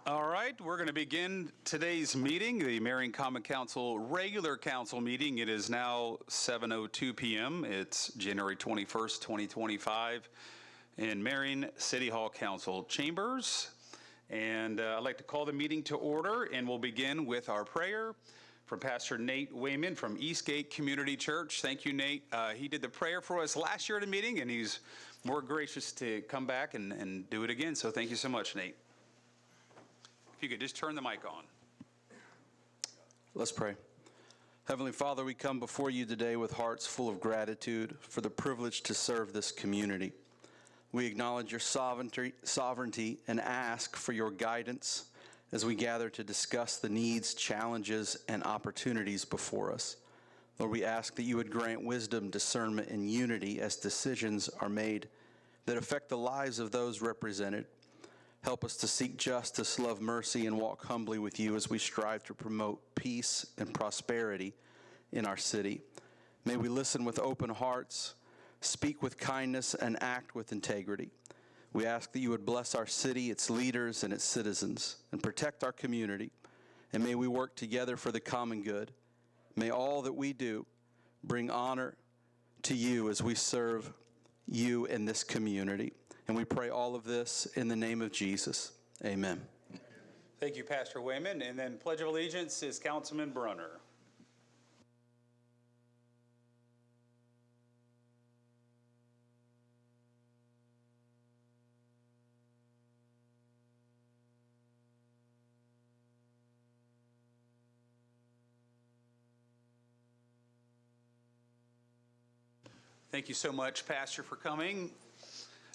All right, we're going to begin today's meeting, the Marion Common Council regular council meeting. It is now 7:02 p.m. It's January 21st, 2025 in Marion City Hall Council chambers. And I'd like to call the meeting to order, and we'll begin with our prayer from Pastor Nate Wayman from Eastgate Community Church. Thank you, Nate. He did the prayer for us last year at a meeting, and he's more gracious to come back and do it again. So thank you so much, Nate. If you could just turn the mic on. Let's pray. Heavenly Father, we come before you today with hearts full of gratitude for the privilege to serve this community. We acknowledge your sovereignty and ask for your guidance as we gather to discuss the needs, challenges, and opportunities before us. Lord, we ask that you would grant wisdom, discernment, and unity as decisions are made that affect the lives of those represented. Help us to seek justice, love mercy, and walk humbly with you as we strive to promote peace and prosperity in our city. May we listen with open hearts, speak with kindness, and act with integrity. We ask that you would bless our city, its leaders, and its citizens, and protect our community. And may we work together for the common good. May all that we do bring honor to you as we serve you in this community. And we pray all of this in the name of Jesus. Amen. Thank you, Pastor Wayman. And then Pledge of Allegiance is Councilman Brunner. Thank you so much, Pastor, for coming.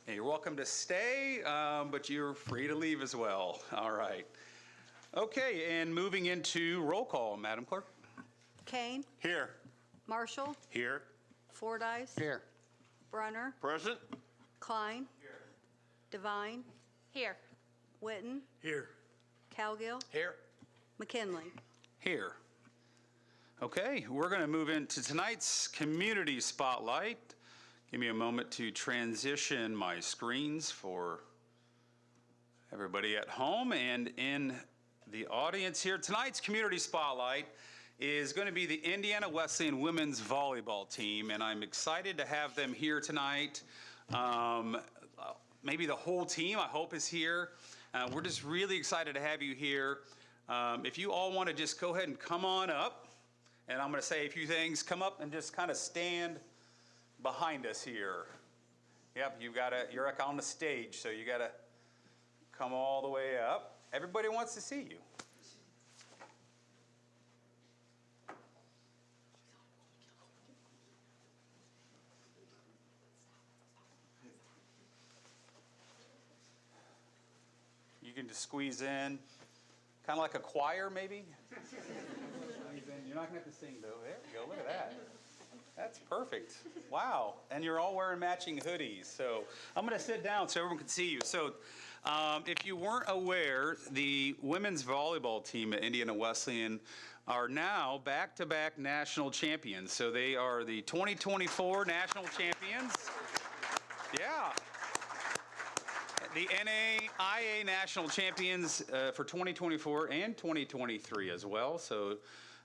And you're welcome to stay, but you're free to leave as well. All right. Okay, and moving into roll call, Madam Clerk. Kane. Here. Marshall. Here. Fordyce. Here. Brunner. Present. Klein. Here. Devine. Here. Witten. Here. Cowgill. Here. McKinley. Here. Okay, we're going to move into tonight's community spotlight. Give me a moment to transition my screens for everybody at home and in the audience here. Tonight's community spotlight is going to be the Indiana Wesleyan women's volleyball team, and I'm excited to have them here tonight. Maybe the whole team, I hope, is here. We're just really excited to have you here. If you all want to just go ahead and come on up, and I'm going to say a few things. Come up and just kind of stand behind us here. Yep, you're like on the stage, so you got to come all the way up. Everybody wants to see you. You can just squeeze in, kind of like a choir, maybe. You're not going to have to sing, though. There we go. Look at that. That's perfect. Wow. And you're all wearing matching hoodies. So I'm going to sit down so everyone can see you. So if you weren't aware, the women's volleyball team at Indiana Wesleyan are now back-to-back national champions. So they are the 2024 national champions. Yeah. The NAIA national champions for 2024 and 2023 as well. So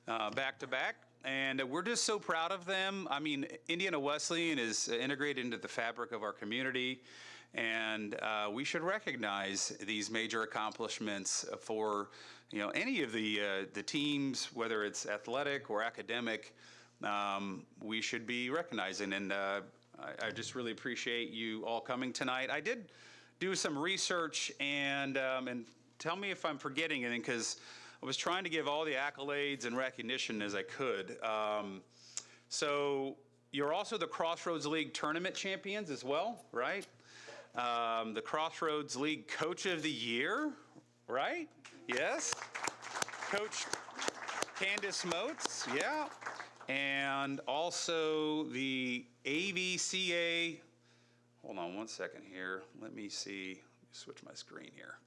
back-to-back. And we're just so proud of them. I mean, Indiana Wesleyan is integrated into the fabric of our community, and we should recognize these major accomplishments for, any of the teams, whether it's athletic or academic. We should be recognizing, and I just really appreciate you all coming tonight. I did do some research, and tell me if I'm forgetting anything, because I was trying to give all the accolades and recognition as I could. So you're also the Crossroads League tournament champions as well, right? The Crossroads League Coach of the Year, right? Yes. Coach Candace Moats, yeah. And also the AVCA, hold on one second here. Let me see, let me switch my screen here.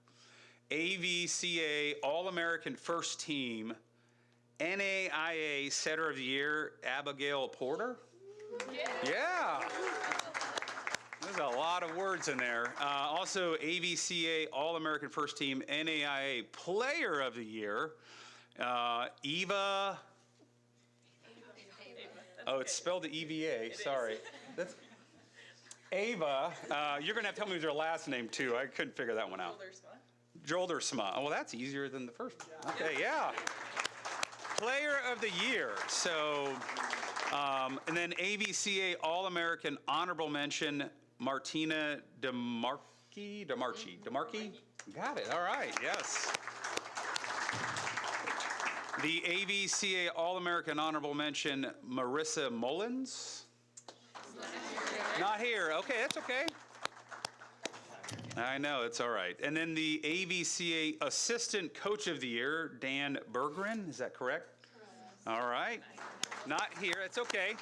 AVCA All-American First Team, NAIA Setter of the Year, Abigail Porter. Yeah. There's a lot of words in there. Also, AVCA All-American First Team NAIA Player of the Year, Eva. Oh, it's spelled EVA. Sorry. That's Ava. You're going to have to tell me their last name, too. I couldn't figure that one out. Joldersma. Oh, well, that's easier than the first one. Okay, yeah. Player of the Year. So, and then AVCA All-American Honorable Mention, Martina DeMarchi? Got it. All right. Yes. The AVCA All-American Honorable Mention, Marissa Mullins? Not here. Okay, that's okay. I know, it's all right. And then the AVCA Assistant Coach of the Year, Dan Berggren, is that correct? All right. Not here, it's okay.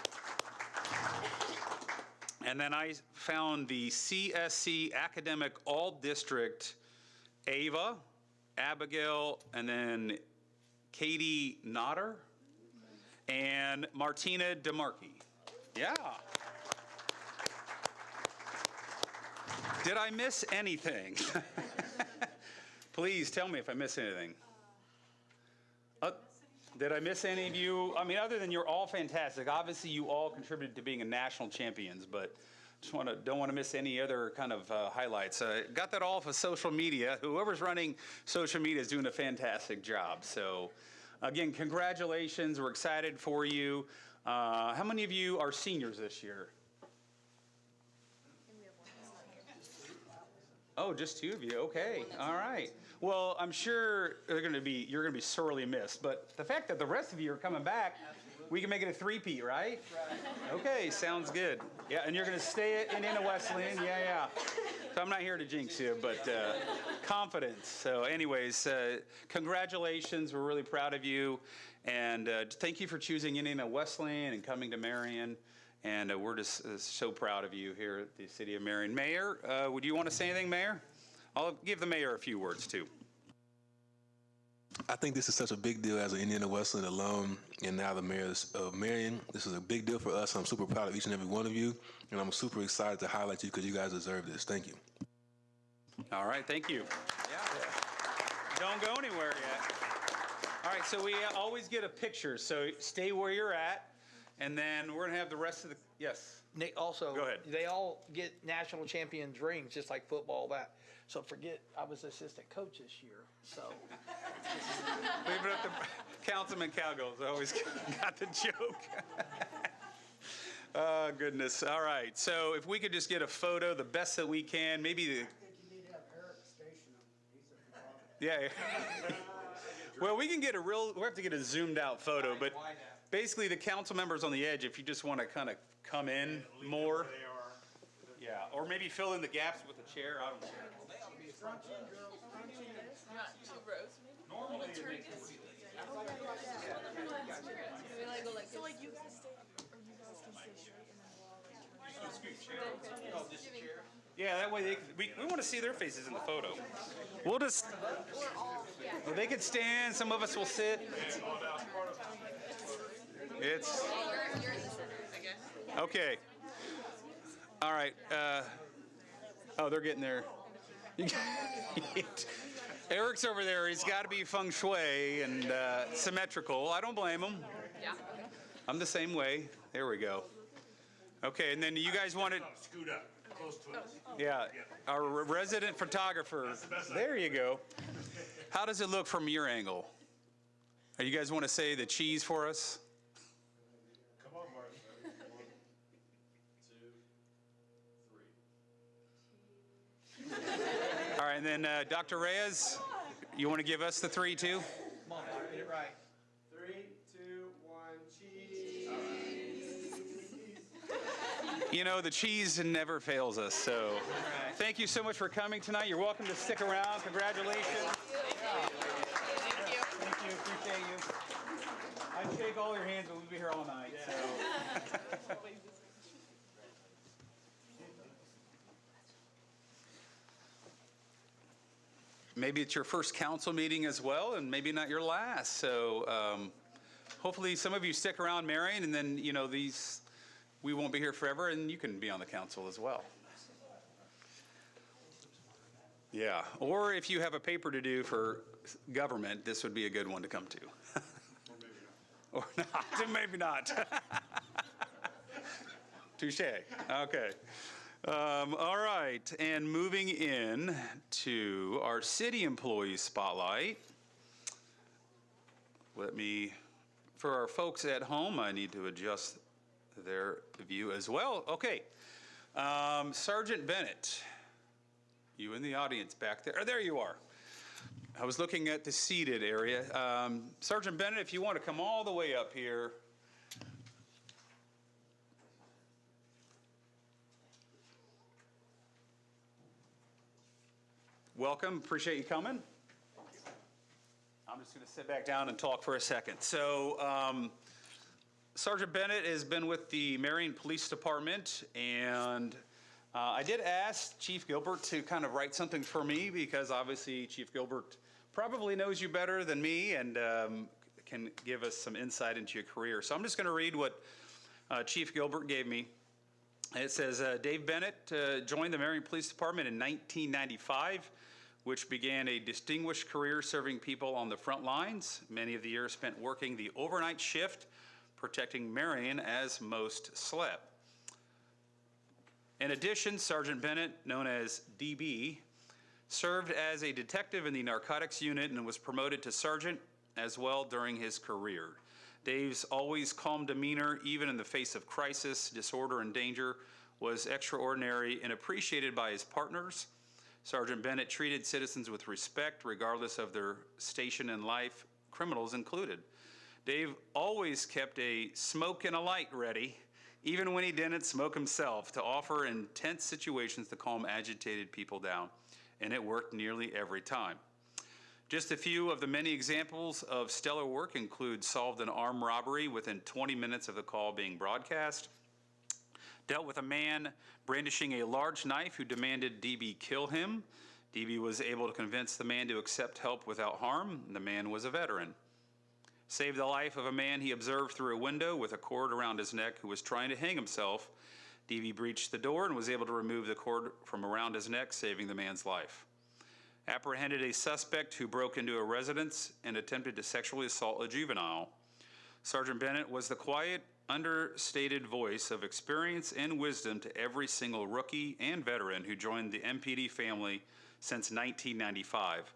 And then I found the CSC Academic All-District, Ava, Abigail, and then Katie Notter, and Martina DeMarchi. Yeah. Did I miss anything? Please tell me if I miss anything. Did I miss any of you? I mean, other than you're all fantastic. Obviously, you all contributed to being a national champions, but just don't want to miss any other kind of highlights. Got that all off of social media. Whoever's running social media is doing a fantastic job. So, again, congratulations. We're excited for you. How many of you are seniors this year? Oh, just two of you. Okay. All right. Well, I'm sure you're going to be sorely missed. But the fact that the rest of you are coming back, we can make it a three-peat, right? Right. Okay. Sounds good. Yeah. And you're going to stay in Wesleyan. Yeah. So I'm not here to jinx you, but confidence. So, anyways, congratulations. We're really proud of you, and thank you for choosing Indiana Wesleyan and coming to Marion. And we're just so proud of you here at the City of Marion. Mayor, would you want to say anything, Mayor? I'll give the mayor a few words, too. I think this is such a big deal as an Indiana Wesleyan alum and now the mayor of Marion. This is a big deal for us. I'm super proud of each and every one of you, and I'm super excited to highlight you because you guys deserve this. Thank you. All right, thank you. Yeah. Don't go anywhere yet. All right, so we always get a picture, so stay where you're at. And then we're going to have the rest of the, yes. Nick, also, Go ahead. they all get national champions rings, just like football, that. So forget, I was assistant coach this year, so. Leave it up to Councilman Cowgirls. I always got the joke. Oh, goodness. All right. So if we could just get a photo, the best that we can, maybe the. I think you need to have Eric station him. Yeah. Well, we can get we'll have to get a zoomed out photo, but basically the council members on the edge, if you just want to kind of come in more. Yeah, or maybe fill in the gaps with a chair. I don't care. Two rows, maybe? Normally, So like you guys stay, or you guys can stay straight and then we'll all like turn. yeah, that way we want to see their faces in the photo. We'll just, well, they could stand, some of us will sit. It's, You're in the center, I guess. okay. All right. Oh, they're getting there. Eric's over there. He's got to be feng shui and symmetrical. I don't blame him. Yeah. I'm the same way. There we go. Okay, and then you guys wanted. Scoot up, close to us. Yeah, our resident photographer. There you go. How does it look from your angle? You guys want to say the cheese for us? Come on, Mark. 1, 2, 3. All right, and then Dr. Reyes, you want to give us the 3 too? Come on, Mark, get it right. 3, 2, 1, cheese. You know, the cheese never fails us, so thank you so much for coming tonight. You're welcome to stick around. Congratulations. Thank you. Thank you, appreciate you. I'd shake all your hands, but we'll be here all night, so. Maybe it's your first council meeting as well, and maybe not your last, so hopefully some of you stick around, Marion, and then, you know, we won't be here forever, and you can be on the council as well. Yeah, or if you have a paper to do for government, this would be a good one to come to. Or maybe not. Touche. Okay. All right, and moving in to our city employee spotlight. For our folks at home, I need to adjust their view as well. Okay. Sergeant Bennett, you in the audience back there. Oh, there you are. I was looking at the seated area. Sergeant Bennett, if you want to come all the way up here. Welcome. Appreciate you coming. I'm just going to sit back down and talk for a second. So, Sergeant Bennett has been with the Marion Police Department, and I did ask Chief Gilbert to kind of write something for me because obviously Chief Gilbert probably knows you better than me and can give us some insight into your career. So I'm just going to read what Chief Gilbert gave me. It says, Dave Bennett joined the Marion Police Department in 1995, which began a distinguished career serving people on the front lines. Many of the years spent working the overnight shift, protecting Marion as most slept. In addition, Sergeant Bennett, known as DB, served as a detective in the narcotics unit and was promoted to sergeant as well during his career. Dave's always calm demeanor, even in the face of crisis, disorder, and danger, was extraordinary and appreciated by his partners. Sergeant Bennett treated citizens with respect, regardless of their station in life, criminals included. Dave always kept a smoke and a light ready, even when he didn't smoke himself, to offer in tense situations to calm agitated people down, and it worked nearly every time. Just a few of the many examples of stellar work include solved an armed robbery within 20 minutes of the call being broadcast, dealt with a man brandishing a large knife who demanded DB kill him. DB was able to convince the man to accept help without harm. The man was a veteran. Saved the life of a man he observed through a window with a cord around his neck who was trying to hang himself. DB breached the door and was able to remove the cord from around his neck, saving the man's life. Apprehended a suspect who broke into a residence and attempted to sexually assault a juvenile. Sergeant Bennett was the quiet, understated voice of experience and wisdom to every single rookie and veteran who joined the MPD family since 1995.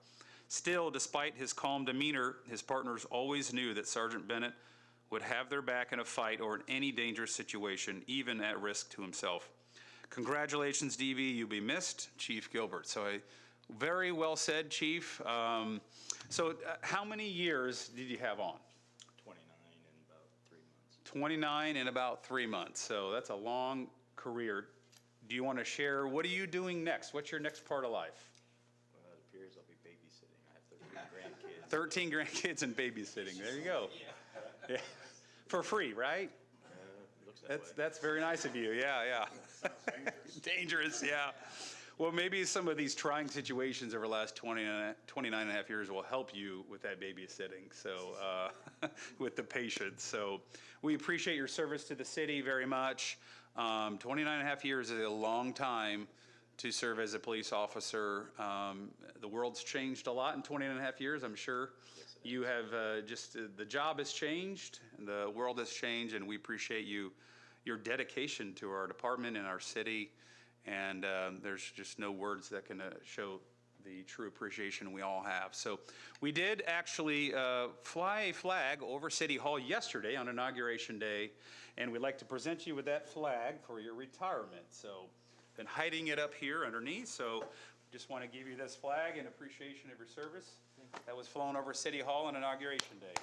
Still, despite his calm demeanor, his partners always knew that Sergeant Bennett would have their back in a fight or in any dangerous situation, even at risk to himself. Congratulations, DB. You'll be missed. Chief Gilbert. Very well said, Chief. How many years did you have on? 29 in about 3 months. So that's a long career. Do you want to share, what are you doing next? What's your next part of life? Well, it appears I'll be babysitting. I have 13 grandkids. 13 grandkids and babysitting. There you go. Yeah. For free, right? Looks that way. That's very nice of you. Yeah. Dangerous, yeah. Well, maybe some of these trying situations over the last 29 and a half years will help you with that babysitting, so with the patients. So we appreciate your service to the city very much. 29 and a half years is a long time to serve as a police officer. The world's changed a lot in 20 and a half years, I'm sure. Yes, you have the job has changed, and the world has changed, and we appreciate your dedication to our department and our city. And there's just no words that can show the true appreciation we all have. So we did actually fly a flag over City Hall yesterday on Inauguration Day, and we'd like to present you with that flag for your retirement. So been hiding it up here underneath, so just want to give you this flag in appreciation of your service. That was flown over City Hall on Inauguration Day.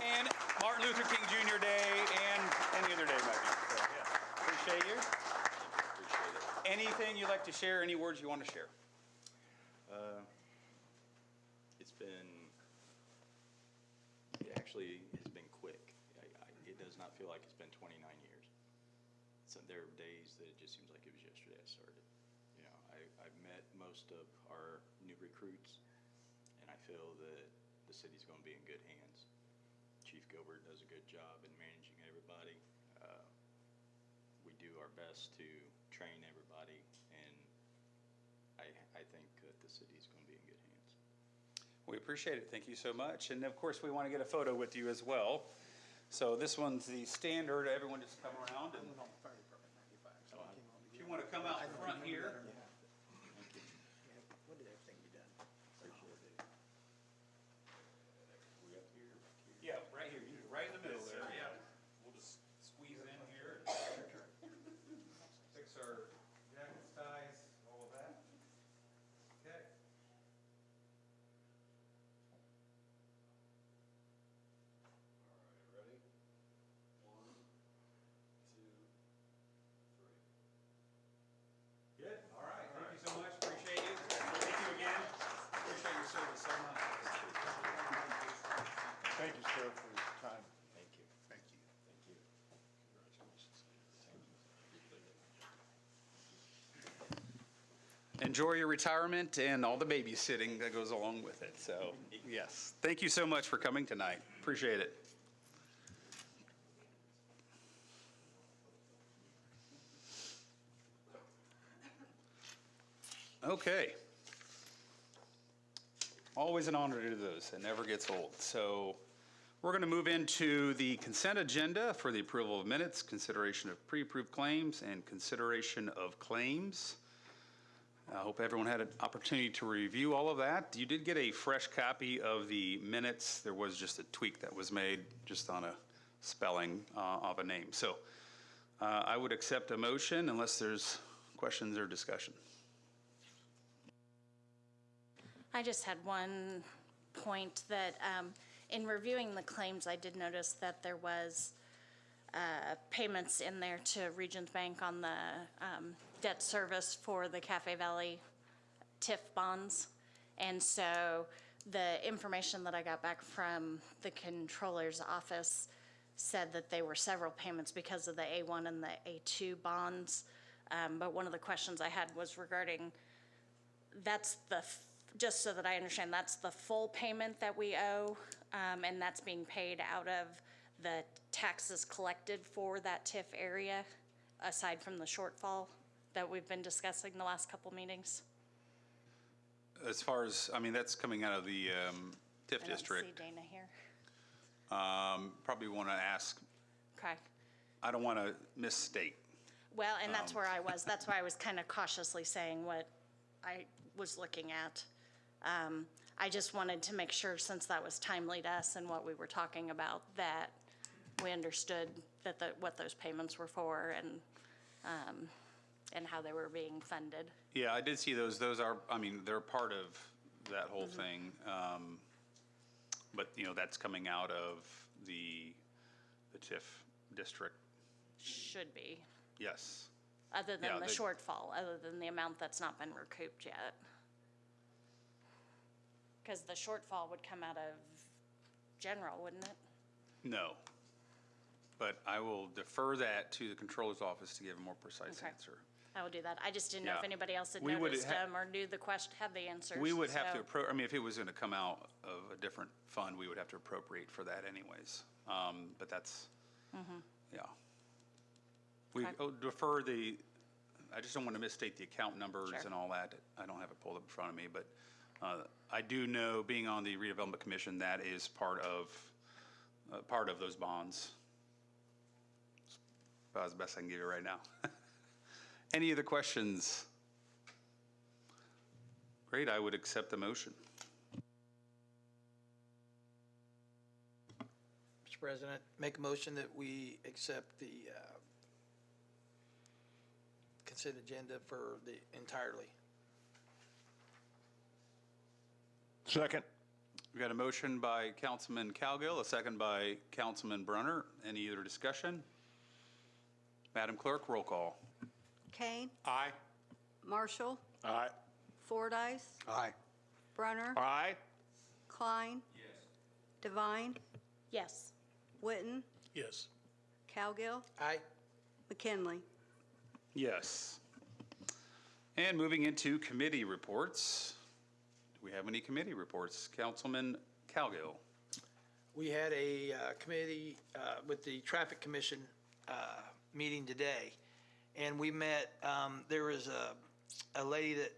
And Martin Luther King Jr. Day and any other day might be. So, yeah. Appreciate you. Appreciate it. Anything you'd like to share, any words you want to share? It actually has been quick. It does not feel like it's been 29 years. So there are days that it just seems like it was yesterday I started. You know, I've met most of our new recruits, and I feel that the city's going to be in good hands. Chief Gilbert does a good job in managing everybody. We do our best to train everybody, and I think that the city's going to be in good hands. We appreciate it. Thank you so much. And of course, we want to get a photo with you as well. So this one's the standard. Everyone just come around. And if you want to come out front here. What did everything be done? Yeah, right here. Right in the middle there. Yeah. We'll just squeeze in here. Fix our jackets, ties, all of that. Okay. Ready? 1, 2, 3. Good. All right. Thank you so much. Appreciate you. Thank you again. Appreciate your service so much. Thank you, sir, for your time. Thank you. Thank you. Thank you. Congratulations. Enjoy your retirement and all the babysitting that goes along with it. So, yes. Thank you so much for coming tonight. Appreciate it. Okay. Always an honor to do those. It never gets old. So we're going to move into the consent agenda for the approval of minutes, consideration of pre-approved claims, and consideration of claims. I hope everyone had an opportunity to review all of that. You did get a fresh copy of the minutes. There was just a tweak that was made just on a spelling of a name. So I would accept a motion unless there's questions or discussion. I just had one point that in reviewing the claims, I did notice that there was payments in there to Regions Bank on the debt service for the Cafe Valley TIF bonds. And so the information that I got back from the controller's office said that they were several payments because of the A1 and the A2 bonds. But one of the questions I had was regarding, that's just so that I understand, that's the full payment that we owe, and that's being paid out of the taxes collected for that TIF area, aside from the shortfall that we've been discussing the last couple meetings? As far as, I mean, that's coming out of the TIF I district. don't see Dana here. Probably want to ask, Okay. I don't want to misstate. Well, and that's where I was. That's why I was kind of cautiously saying what I was looking at. I just wanted to make sure, since that was timely to us and what we were talking about, that we understood that what those payments were for and how they were being funded. Yeah, I did see those. Those are, I mean, they're part of that whole thing. But, you know, that's coming out of the TIF district. Should be, Yes. other than Yeah, the they- shortfall, other than the amount that's not been recouped yet. Because the shortfall would come out of general, wouldn't it? No. But I will defer that to the controller's office to give a more precise Okay. answer. I will do that. I just didn't know if Yeah. anybody else had We would noticed ha- them or knew the question, had the answers. We would have to, so- I mean, if it was going to come out of a different fund, we would have to appropriate for that anyways. But that's, yeah. We Okay. defer I just don't want to misstate the account numbers Sure. and all that. I don't have it pulled up in front of me, but I do know, being on the redevelopment commission, that is part of those bonds. It's about the best I can give you right now. Any other questions? Great, I would accept the motion. Mr. President, make a motion that we accept the consent agenda for the entirely. Second. We got a motion by Councilman Cowgill, a second by Councilman Brunner. Any other discussion? Madam Clerk, roll call. Kane, Aye. Marshall, Aye. Fordice, Aye. Brunner, Aye. Klein. Devine, Yes. Witten, Yes. Cowgill, Aye. McKinley. Yes. And moving into committee reports. Do we have any committee reports? Councilman Cowgill. We had a committee with the Traffic Commission meeting today, And we met, there was a lady that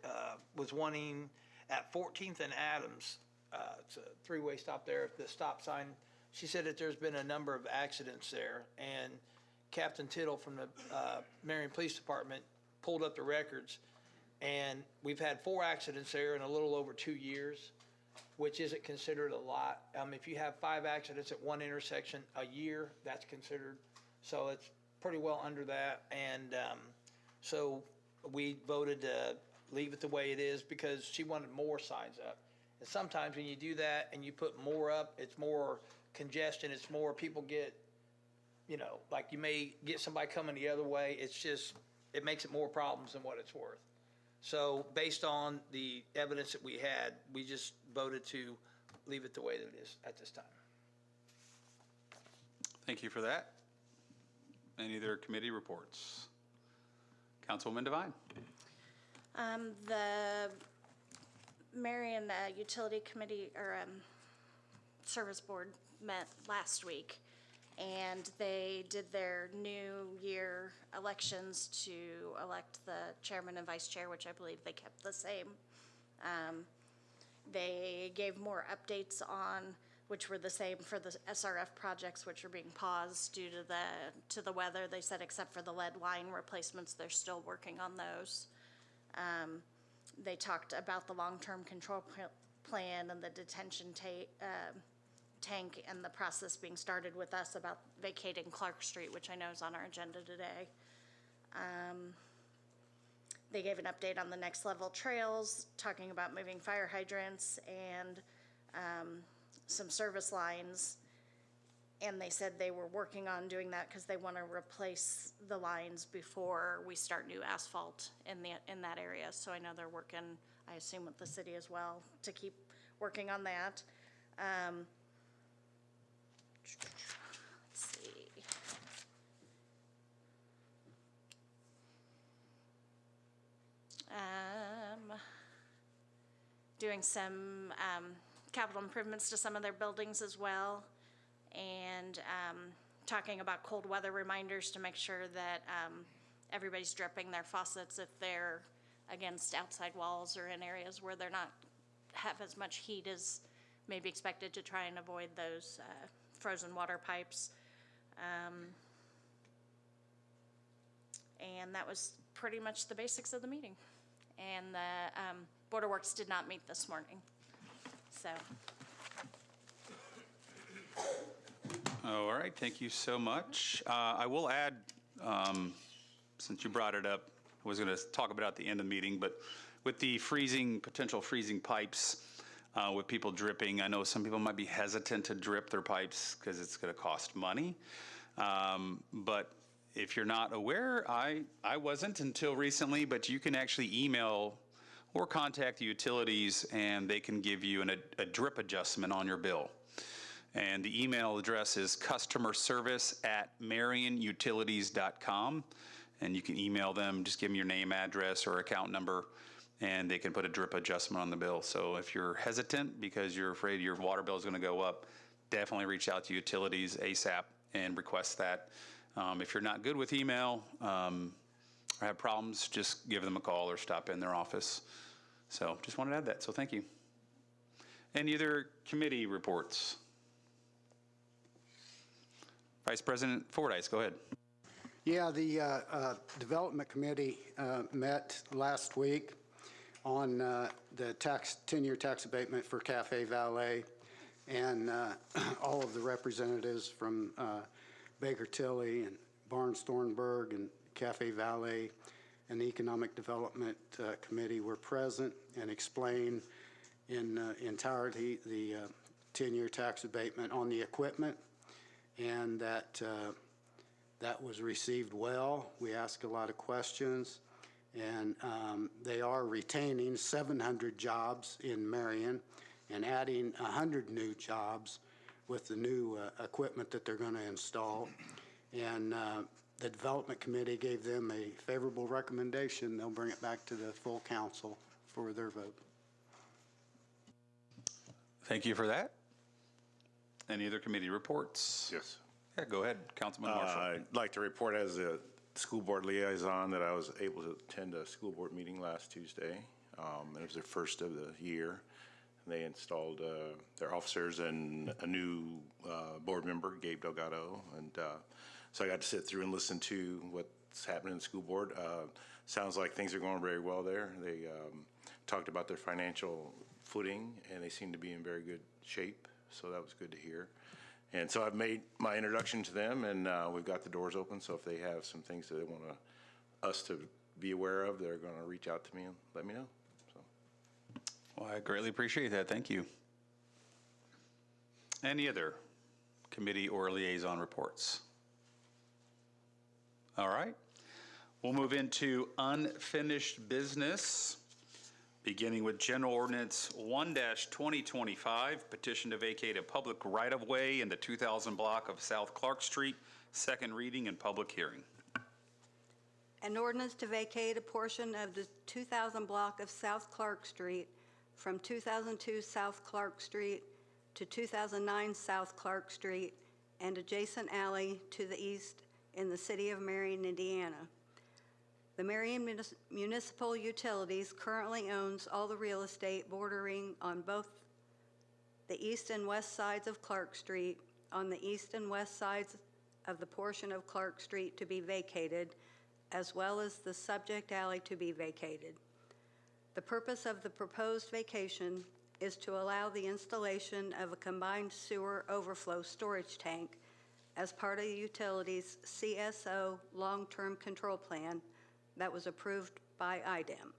was wanting at 14th and Adams, it's a three-way stop there, the stop sign. She said that there's been a number of accidents there, and Captain Tittle from the Marion Police Department pulled up the records, and we've had 4 accidents there in a little over 2 years, which isn't considered a lot. If you have 5 accidents at one intersection a year, that's considered, so it's pretty well under that. And so we voted to leave it the way it is because she wanted more signs up. And sometimes when you do that and you put more up, it's more congestion, it's more people get, you know, like you may get somebody coming the other way. It's just, it makes it more problems than what it's worth. So based on the evidence that we had, we just voted to leave it the way that it is at this time. Thank you for that. Any other committee reports? Councilwoman Devine. The Marion Utility Committee, or Service Board met last week, and they did their New Year elections to elect the chairman and vice chair, which I believe they kept the same. They gave more updates on, which were the same for the SRF projects, which are being paused due to the weather. They said except for the lead line replacements, they're still working on those. They talked about the long-term control plan and the detention tank and the process being started with us about vacating Clark Street, which I know is on our agenda today. They gave an update on the next level trails, talking about moving fire hydrants and some service lines. And they said they were working on doing that because they want to replace the lines before we start new asphalt in that area. So I know they're working, I assume, with the city as well to keep working on that. Let's see. Doing some capital improvements to some of their buildings as well, and talking about cold weather reminders to make sure that everybody's dripping their faucets if they're against outside walls or in areas where they're not have as much heat as may be expected, to try and avoid those frozen water pipes. And that was pretty much the basics of the meeting. And the Board of Works did not meet this morning, so. All right, thank you so much. I will add, since you brought it up, I was going to talk about it at the end of the meeting, but with the potential freezing pipes, with people dripping, I know some people might be hesitant to drip their pipes because it's going to cost money. But if you're not aware, I wasn't until recently, but you can actually email or contact the utilities and they can give you a drip adjustment on your bill. And the email address is customerservice@marionutilities.com. And you can email them, just give them your name, address, or account number, and they can put a drip adjustment on the bill. So if you're hesitant because you're afraid your water bill is going to go up, definitely reach out to utilities ASAP and request that. If you're not good with email or have problems, just give them a call or stop in their office. So just wanted to add that, so thank you. Any other committee reports? Vice President Fordyce, go ahead. Yeah, the Development Committee met last week on the 10-year tax abatement for Cafe Valet, and all of the representatives from Baker Tilly and Barnes Thornburg and Cafe Valet and the Economic Development Committee were present and explained in entirety the 10-year tax abatement on the equipment, and that was received well. We asked a lot of questions, and they are retaining 700 jobs in Marion and adding 100 new jobs with the new equipment that they're going to install. And the Development Committee gave them a favorable recommendation. They'll bring it back to the full council for their vote. Thank you for that. Any other committee reports? Yes. Yeah, go ahead, Councilman Marshall. I'd like to report as the school board liaison that I was able to attend a school board meeting last Tuesday. And it was their first of the year. They installed their officers and a new board member, Gabe Delgado. And so I got to sit through and listen to what's happening in the school board. Sounds like things are going very well there. They talked about their financial footing, and they seem to be in very good shape. So that was good to hear. And so I've made my introduction to them, and we've got the doors open. So if they have some things that they want us to be aware of, they're going to reach out to me and let me know. So. Well, I greatly appreciate that. Thank you. Any other committee or liaison reports? All right. We'll move into unfinished business, beginning with General Ordinance 1-2025, petition to vacate a public right-of-way in the 2000 block of South Clark Street, second reading and public hearing. An ordinance to vacate a portion of the 2000 block of South Clark Street from 2002 South Clark Street to 2009 South Clark Street and adjacent alley to the east in the city of Marion, Indiana. The Marion Municipal Utilities currently owns all the real estate bordering on both the east and west sides of Clark Street, on the east and west sides of the portion of Clark Street to be vacated, as well as the subject alley to be vacated. The purpose of the proposed vacation is to allow the installation of a combined sewer overflow storage tank as part of the utility's CSO long-term control plan that was approved by IDEM.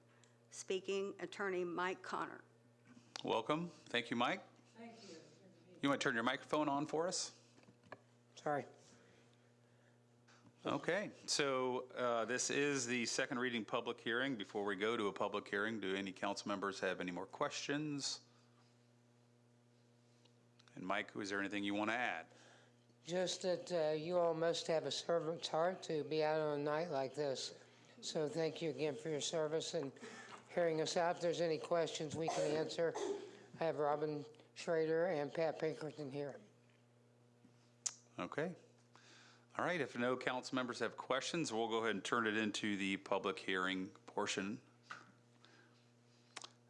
Speaking, Attorney Mike Connor. Welcome. Thank you, Mike. Thank you. You want to turn your microphone on for us? Sorry. Okay, so this is the second reading public hearing. Before we go to a public hearing, do any council members have any more questions? And Mike, is there anything you want to add? Just that you all must have a servant's heart to be out on a night like this. So thank you again for your service and hearing us out. If there's any questions we can answer, I have Robin Schrader and Pat Pinkerton here. Okay. All right, if no council members have questions, we'll go ahead and turn it into the public hearing portion.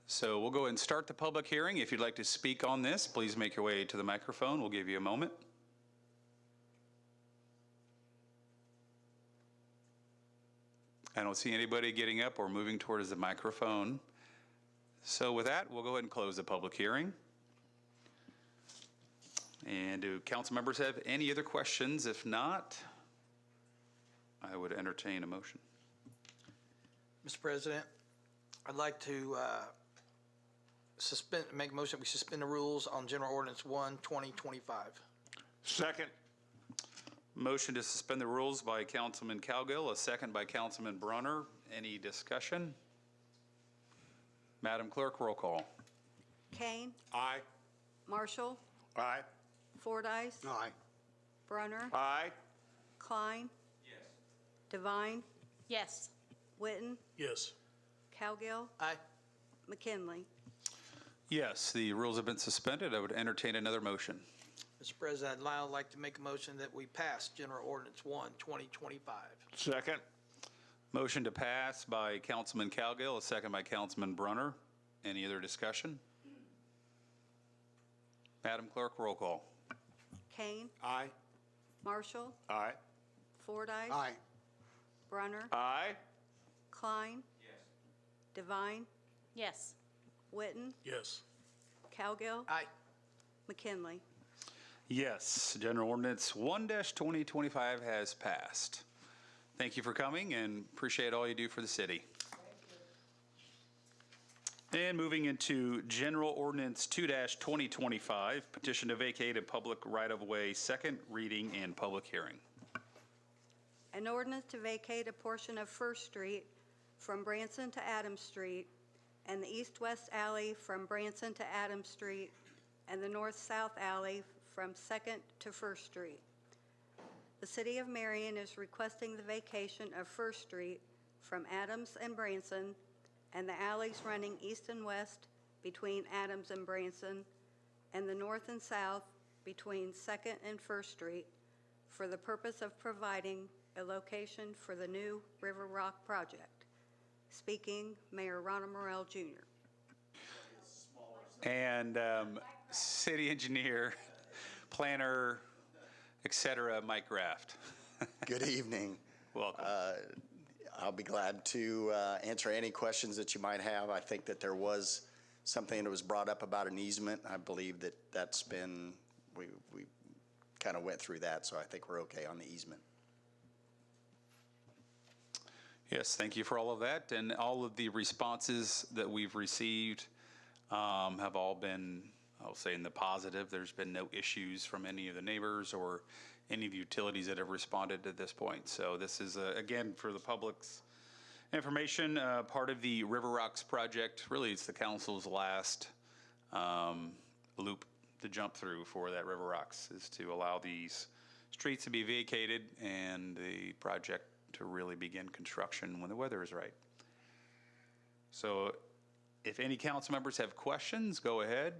So we'll go ahead and start the public hearing. If you'd like to speak on this, please make your way to the microphone. We'll give you a moment. I don't see anybody getting up or moving towards the microphone. So with that, we'll go ahead and close the public hearing. And do council members have any other questions? If not, I would entertain a motion. Mr. President, I'd like to make a motion that we suspend the rules on General Ordinance 1-2025. Second. Motion to suspend the rules by Councilman Cowgill, a second by Councilman Brunner. Any discussion? Madam Clerk, roll call. Kane, Aye. Marshall, Aye. Fordyce, Aye. Brunner, Aye. Klein, Devine, Yes. Witten, Yes. Cowgill, Aye. McKinley. Yes, the rules have been suspended. I would entertain another motion. Mr. President, I'd now like to make a motion that we pass General Ordinance 1-2025. Second. Motion to pass by Councilman Cowgill, a second by Councilman Brunner. Any other discussion? Madam Clerk, roll call. Kane, Aye. Marshall, Aye. Fordyce, Aye. Brunner, Aye. Klein, Devine, Yes. Witten, Yes. Cowgill, Aye. McKinley. Yes, General Ordinance 1-2025 has passed. Thank you for coming and appreciate all you do for the city. And moving into General Ordinance 2-2025, petition to vacate a public right-of-way, second reading and public hearing. An ordinance to vacate a portion of First Street from Branson to Adams Street and the east-west alley from Branson to Adams Street and the north-south alley from 2nd to First Street. The City of Marion is requesting the vacation of First Street from Adams and Branson and the alleys running east and west between Adams and Branson and the north and south between 2nd and First Street for the purpose of providing a location for the new River Rock project. Speaking, Mayor Ronald Morrell, Jr. And city engineer, planner, et cetera, Mike Graft. Good evening. Welcome. I'll be glad to answer any questions that you might have. I think that there was something that was brought up about an easement. I believe that that's been, we kind of went through that, so I think we're okay on the easement. Yes, thank you for all of that. And all of the responses that we've received have all been, I'll say, in the positive. There's been no issues from any of the neighbors or any of the utilities that have responded at this point. So this is, again, for the public's information, part of the River Rocks project. Really, it's the council's last loop to jump through for that River Rocks, is to allow these streets to be vacated and the project to really begin construction when the weather is right. So if any council members have questions, go ahead.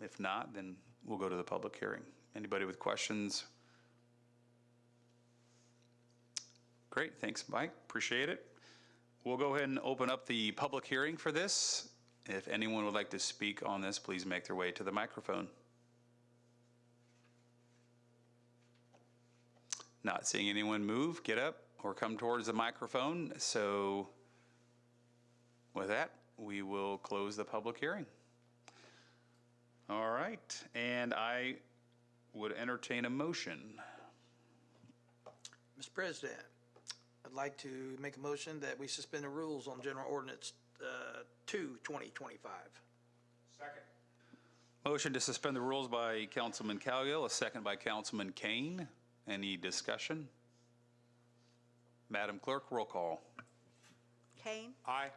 If not, then we'll go to the public hearing. Anybody with questions? Great, thanks, Mike, appreciate it. We'll go ahead and open up the public hearing for this. If anyone would like to speak on this, please make their way to the microphone. Not seeing anyone move, get up, or come towards the microphone. So with that, we will close the public hearing. All right, and I would entertain a motion. Mr. President, I'd like to make a motion that we suspend the rules on General Ordinance 2, 2025. Second. Motion to suspend the rules by Councilman Cowgill, a second by Councilman Kane. Any discussion? Madam Clerk, roll call. Kane, Aye.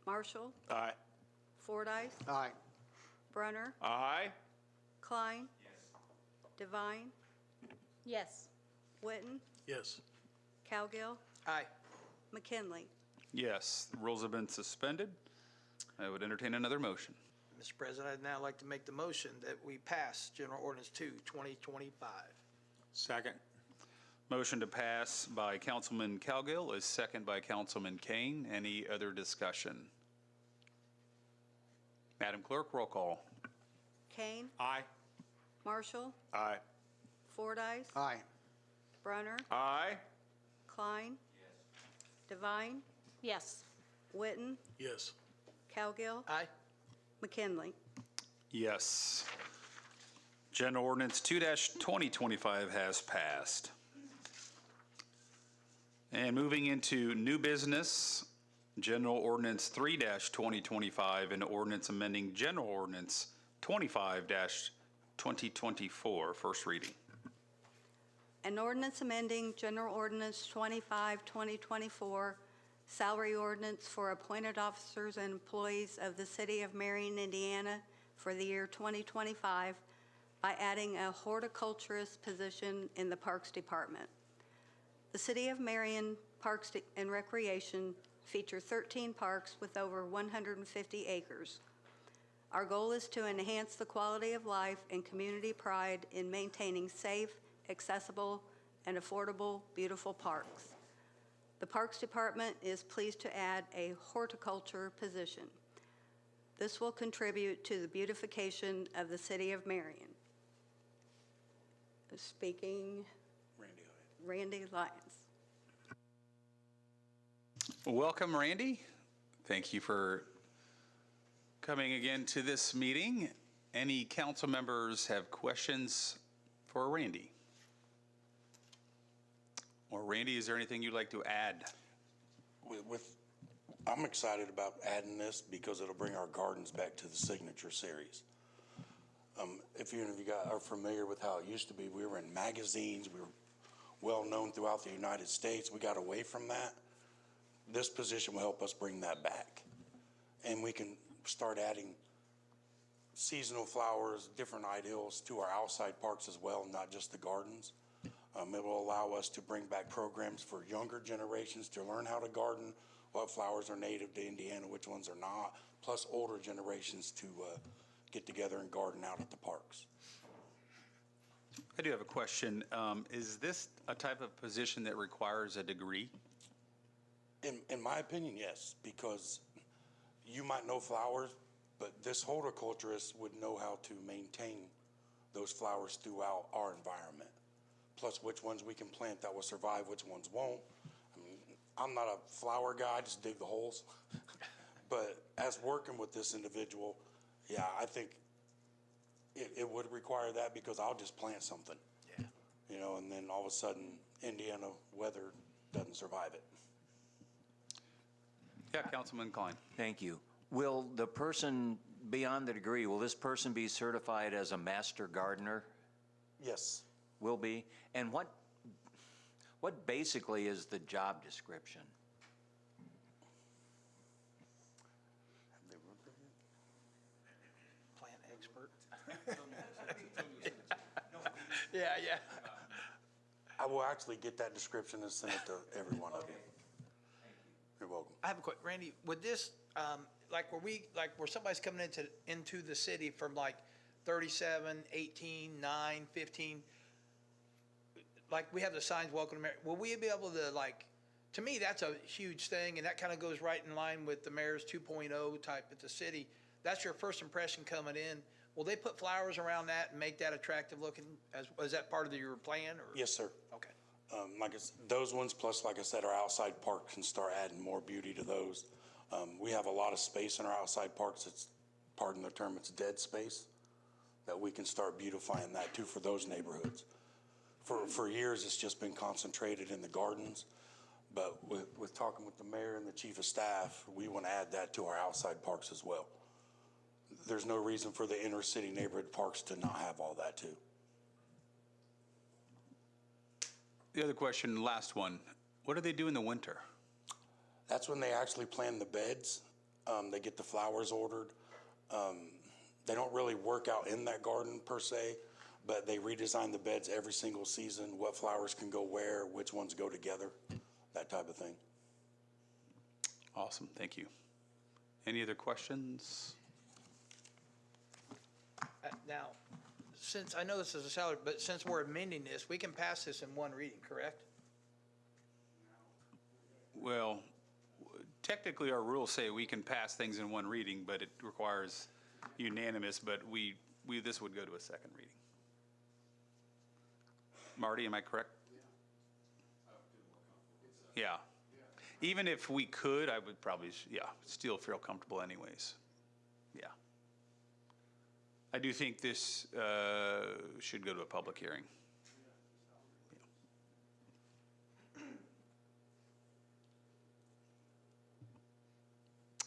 Marshall, Aye. Fordyce, Aye. Brunner, Aye. Klein. Devine, Yes. Witten, Yes. Cowgill, Aye. McKinley. Yes, the rules have been suspended. I would entertain another motion. Mr. President, I'd now like to make the motion that we pass General Ordinance 2, 2025. Second. Motion to pass by Councilman Cowgill is second by Councilman Kane. Any other discussion? Madam Clerk, roll call. Kane, Aye. Marshall, Aye. Fordyce, Aye. Brunner, Aye. Klein. Devine, Yes. Witten, Yes. Cowgill, Aye. McKinley. Yes. General Ordinance 2-2025 has passed. And moving into new business, General Ordinance 3-2025, and ordinance amending General Ordinance 25-2024, first reading. An ordinance amending General Ordinance 25, 2024, salary ordinance for appointed officers and employees of the City of Marion, Indiana for the year 2025 by adding a horticulturist position in the Parks Department. The City of Marion Parks and Recreation feature 13 parks with over 150 acres. Our goal is to enhance the quality of life and community pride in maintaining safe, accessible, and affordable, beautiful parks. The Parks Department is pleased to add a horticulture position. This will contribute to the beautification of the City of Marion. Speaking, Randy Lyons. Welcome, Randy. Thank you for coming again to this meeting. Any council members have questions for Randy? Or Randy, is there anything you'd like to add? I'm excited about adding this because it'll bring our gardens back to the signature series. If any of you guys are familiar with how it used to be, we were in magazines, we were well known throughout the United States. We got away from that. This position will help us bring that back. And we can start adding seasonal flowers, different ideals to our outside parks as well, not just the gardens. It will allow us to bring back programs for younger generations to learn how to garden, what flowers are native to Indiana, which ones are not, plus older generations to get together and garden out at the parks. I do have a question. Is this a type of position that requires a degree? In my opinion, yes, because you might know flowers, but this horticulturist would know how to maintain those flowers throughout our environment. Plus which ones we can plant that will survive, which ones won't. I mean, I'm not a flower guy, I just dig the holes. But as working with this individual, yeah, I think it would require that because I'll just plant something. Yeah. You know, and then all of a sudden, Indiana weather doesn't survive it. Yeah, Councilman Klein. Thank you. Will the person, beyond the degree, will this person be certified as a master gardener? Yes. Will be? And what basically is the job description? Plant expert. Yeah, yeah. I will actually get that description and send it to every one of you. You're welcome. I have a quick, Randy, would this, where somebody's coming into the city from like 37, 18, 9, 15, like we have the signs, welcome to Marion, will we be able to to me, that's a huge thing, and that kind of goes right in line with the mayor's 2.0 type at the city. That's your first impression coming in. Will they put flowers around that and make that attractive looking? Is that part of your plan? Or? Yes, sir. Okay. Those ones, plus, like I said, our outside park can start adding more beauty to those. We have a lot of space in our outside parks. It's, pardon the term, it's dead space that we can start beautifying that too for those neighborhoods. For years, it's just been concentrated in the gardens, but with talking with the mayor and the chief of staff, we want to add that to our outside parks as well. There's no reason for the inner city neighborhood parks to not have all that too. The other question, last one. What do they do in the winter? That's when they actually plan the beds. They get the flowers ordered. They don't really work out in that garden per se, but they redesign the beds every single season, what flowers can go where, which ones go together, that type of thing. Awesome, thank you. Any other questions? Now, since I know this is a salary, but since we're amending this, we can pass this in one reading, correct? Well, technically our rules say we can pass things in one reading, but it requires unanimous, but this would go to a second reading. Marty, am I correct? Yeah. Even if we could, I would probably, still feel comfortable anyways. Yeah. I do think this should go to a public hearing.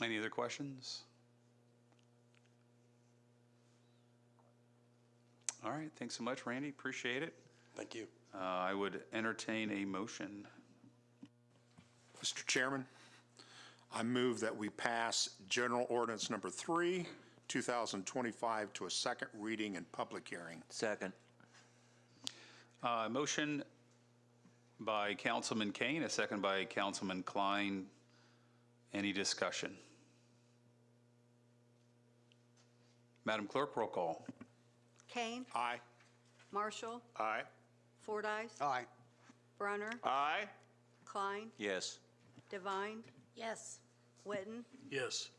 Yeah. Any other questions? All right, thanks so much, Randy. Appreciate it. Thank you. I would entertain a motion. Mr. Chairman, I move that we pass General Ordinance Number 3, 2025 to a second reading and public hearing. Second. Motion by Councilman Kane, a second by Councilman Klein. Any discussion? Madam Clerk, roll call. Kane. Aye. Marshall. Aye. Fordyce. Aye. Brunner. Aye. Klein. Yes. Devine. Yes. Witten. Yes.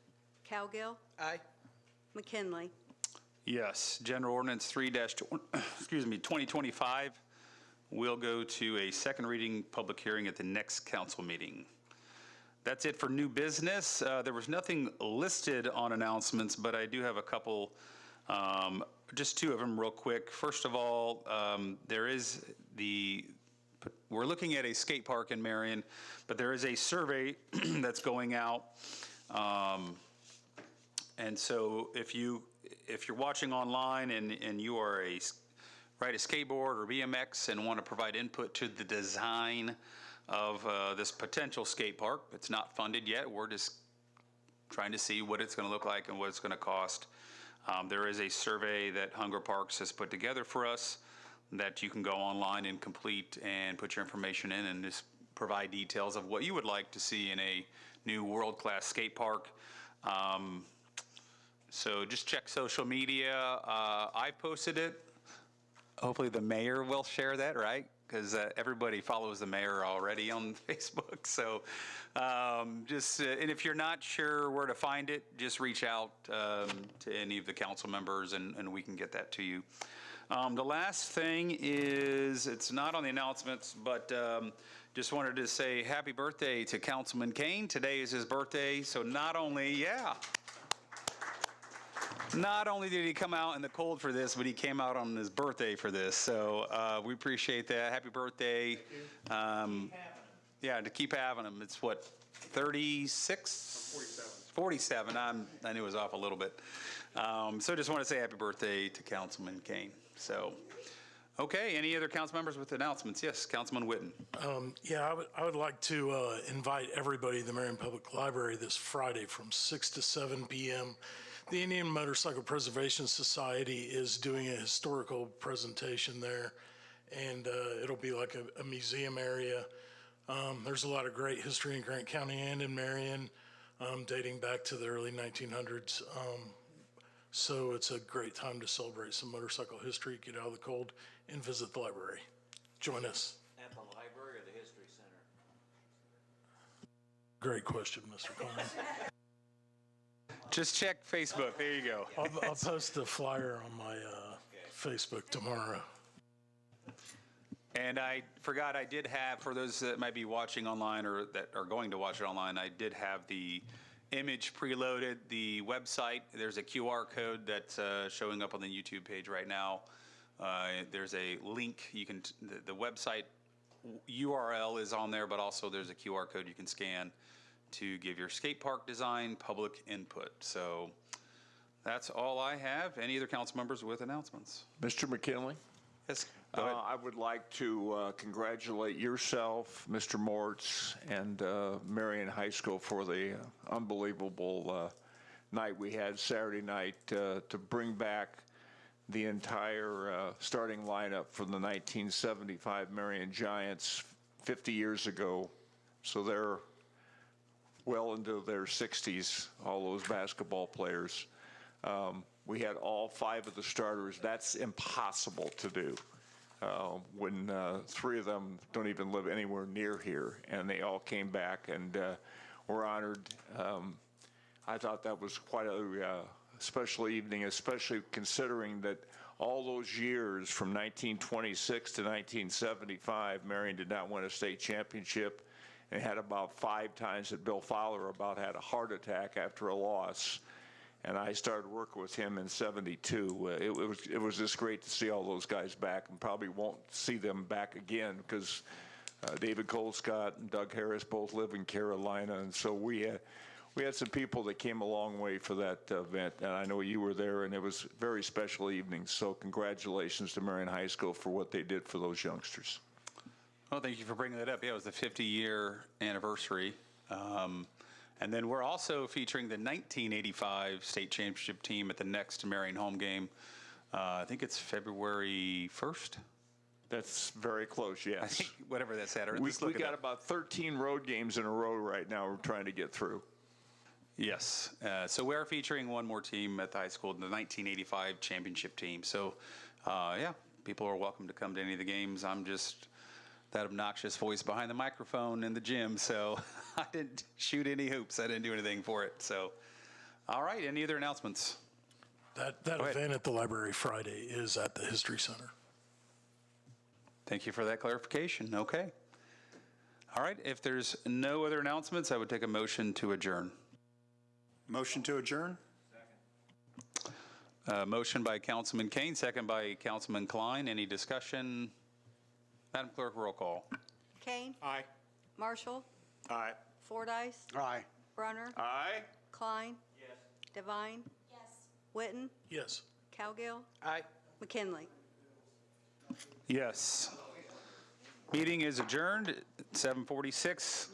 Cowgill. Aye. McKinley. Yes, General Ordinance 2025 will go to a second reading public hearing at the next council meeting. That's it for new business. There was nothing listed on announcements, but I do have a couple, just two of them real quick. First of all, we're looking at a skate park in Marion, but there is a survey that's going out. And so if you're watching online and you are ride a skateboard or BMX and want to provide input to the design of this potential skate park, it's not funded yet. We're just trying to see what it's going to look like and what it's going to cost. There is a survey that Hunger Parks has put together for us that you can go online and complete and put your information in and just provide details of what you would like to see in a new world-class skate park. So just check social media. I posted it. hopefully the mayor will share that, right? Because everybody follows the mayor already on Facebook. So and if you're not sure where to find it, just reach out to any of the council members and we can get that to you. The last thing is, it's not on the announcements, but just wanted to say happy birthday to Councilman Kane. Today is his birthday, so not only did he come out in the cold for this, but he came out on his birthday for this. So we appreciate that. Happy birthday. Yeah, to keep having him. It's what, 36? 47. I knew it was off a little bit. So just want to say happy birthday to Councilman Kane. So, okay, any other council members with announcements? Yes, Councilman Witten. Yeah, I would like to invite everybody to the Marion Public Library this Friday from 6 to 7 p.m. The Indian Motorcycle Preservation Society is doing a historical presentation there, and it'll be like a museum area. There's a lot of great history in Grant County and in Marion, dating back to the early 1900s. So it's a great time to celebrate some motorcycle history, get out of the cold, and visit the library. Join us. At the library or the History Center? Great question, Mr. Coleman. Just check Facebook. There you go. I'll post the flyer on my Facebook tomorrow. And I forgot, I did have, for those that might be watching online or that are going to watch it online, I did have the image preloaded, the website. There's a QR code that's showing up on the YouTube page right now. There's a link. You can, the website URL is on there, but also there's a QR code you can scan to give your skate park design public input. So that's all I have. Any other council members with announcements? Mr. McKinley? Yes, go ahead. I would like to congratulate yourself, Mr. Mortz, and Marion High School for the unbelievable night we had Saturday night to bring back the entire starting lineup from the 1975 Marion Giants 50 years ago. So they're well into their 60s, all those basketball players. We had all 5 of the starters. That's impossible to do when 3 of them don't even live anywhere near here, and they all came back and were honored. I thought that was quite a special evening, especially considering that all those years from 1926 to 1975, Marion did not win a state championship and had about 5 times that Bill Fowler about had a heart attack after a loss. And I started working with him in '72. It was just great to see all those guys back, and probably won't see them back again because David Colescott and Doug Harris both live in Carolina, and so we had some people that came a long way for that event, and I know you were there, and it was a very special evening. So congratulations to Marion High School for what they did for those youngsters. Well, thank you for bringing that up. Yeah, it was the 50-year anniversary. And then we're also featuring the 1985 state championship team at the next Marion home game. I think it's February 1st. That's very close, yes. I think whatever that's at. We got about 13 road games in a row right now we're trying to get through. Yes. So we're featuring one more team at the high school, the 1985 championship team. So, yeah, people are welcome to come to any of the games. I'm just that obnoxious voice behind the microphone in the gym, so I didn't shoot any hoops. I didn't do anything for it. So, all right, any other announcements? That event at the library Friday is at the History Center. Thank you for that clarification. Okay. All right, if there's no other announcements, I would take a motion to adjourn. Motion to adjourn? Motion by Councilman Kane, second by Councilman Klein. Any discussion? Madam Clerk, roll call. Kane? Aye. Marshall? Aye. Fordyce? Aye. Brunner? Aye. Klein? Yes. Devine? Yes. Witten? Yes. Cowgill? Aye. McKinley? Yes. Meeting is adjourned at 7:46.